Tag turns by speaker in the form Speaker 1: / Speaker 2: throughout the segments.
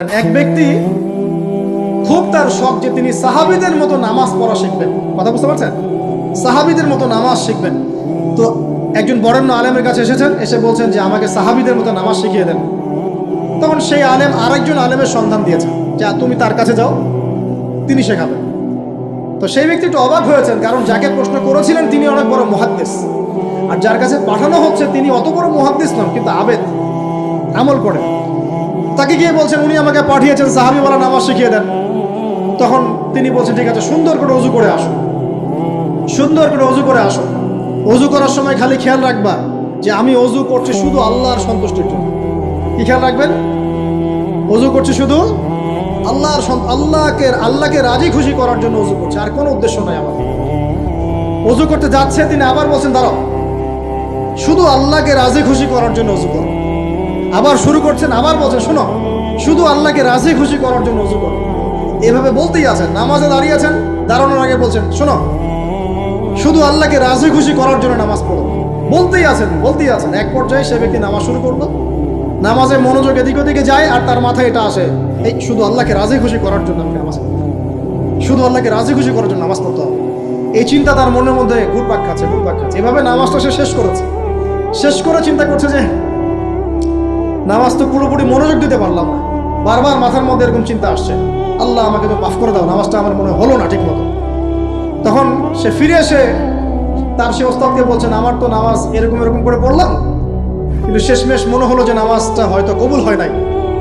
Speaker 1: এক ব্যক্তি খুব তার শখ যে তিনি সাহাবীদের মতো নামাজ পড়া শিখবেন। কথা বুঝতে পারছেন? সাহাবীদের মতো নামাজ শিখবেন। তো একজন বরেণ্য আলেমের কাছে এসেছেন, এসে বলছেন যে আমাকে সাহাবীদের মতো নামাজ শিখিয়ে দেন। তখন সেই আলেম আরেকজন আলেমের সন্ধান দিয়েছেন যে তুমি তার কাছে যাও, তিনি শেখাবেন। তো সেই ব্যক্তি একটু অবাক হয়েছেন, কারণ যাকে প্রশ্ন করেছিলেন তিনি অনেক বড় মুহাদ্দিস, আর যার কাছে পাঠানো হচ্ছে তিনি অত বড় মুহাদ্দিস নন, কিন্তু আবেদ, আমল করেন। তাকে গিয়ে বলছেন উনি আমাকে পাঠিয়েছেন সাহাবীওয়ালা নামাজ শিখিয়ে দেন। তখন তিনি বলছেন ঠিক আছে, সুন্দর করে অজু করে আসো, সুন্দর করে অজু করে আসো। অজু করার সময় খালি খেয়াল রাখবা যে আমি অজু করছি শুধু আল্লাহর সন্তুষ্টির জন্য। কি খেয়াল রাখবেন? অজু করছি শুধু আল্লাহকে রাজি খুশি করার জন্য অজু করছে, আর কোনো উদ্দেশ্য নাই আমার। অজু করতে যাচ্ছে, তিনি আবার বলছেন দাঁড়াও, শুধু আল্লাহকে রাজি খুশি করার জন্য অজু করো। আবার শুরু করছেন, আবার বলছেন শোনো, শুধু আল্লাহকে রাজি খুশি করার জন্য অজু করো। এভাবে বলতেই আছেন, নামাজে দাঁড়িয়ে আছেন, দাঁড়ানোর আগে বলছেন শোনো, শুধু আল্লাহকে রাজি খুশি করার জন্য নামাজ পড়ো। বলতেই আছেন। এক পর্যায়ে সে ব্যক্তি নামাজ শুরু করলো, নামাজে মনোযোগ এদিক ওদিকে যায়, আর তার মাথায় এটা আসে, এই শুধু আল্লাহকে রাজি খুশি করার জন্য আমাকে নামাজ পড়তে হবে, শুধু আল্লাহকে রাজি খুশি করার জন্য নামাজ পড়তে হবে। এই চিন্তা তার মনের মধ্যে ঘুরপাক খাচ্ছে। এভাবে নামাজটা সে শেষ করেছে। শেষ করে চিন্তা করছে যে নামাজ তো পুরোপুরি মনোযোগ দিতে পারলাম না। বারবার মাথার মধ্যে এরকম চিন্তা আসছে, আল্লাহ আমাকে তো মাফ করে দাও, নামাজটা আমার মনে হলো না ঠিক মতো। তখন সে ফিরে এসে তার সে ওস্তাদকে বলছেন আমার তো নামাজ এরকম করে পড়লাম, কিন্তু শেষমেশ মনে হলো যে নামাজটা হয়তো কবুল হয় নাই,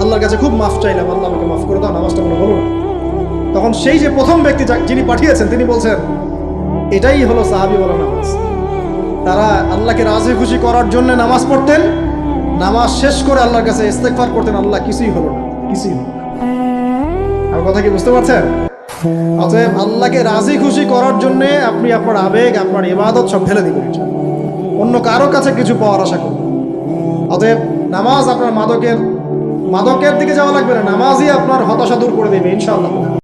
Speaker 1: আল্লাহর কাছে খুব মাফ চাইলাম, আল্লাহ আমাকে মাফ করে দাও, নামাজটা মনে হলো না। তখন সেই যে প্রথম ব্যক্তি যিনি পাঠিয়েছেন তিনি বলছেন এটাই হলো সাহাবীওয়ালা নামাজ। তারা আল্লাহকে রাজি খুশি করার জন্য নামাজ পড়তেন, নামাজ শেষ করে আল্লাহর কাছে ইস্তেগফার করতেন, আল্লাহ কিছুই হলো না। আমার কথা কি বুঝতে পারছেন? অতএব আল্লাহকে রাজি খুশি করার জন্য আপনি আপনার আবেগ, আপনার ইবাদত সব ঢেলে দিবেন, অন্য কারো কাছে কিছু পাওয়ার আশা করবেন। অতএব নামাজ আপনার মাদকের দিকে যাওয়া লাগবে না, নামাজই আপনার হতাশা দূর করে দেবে ইনশাআল্লাহ।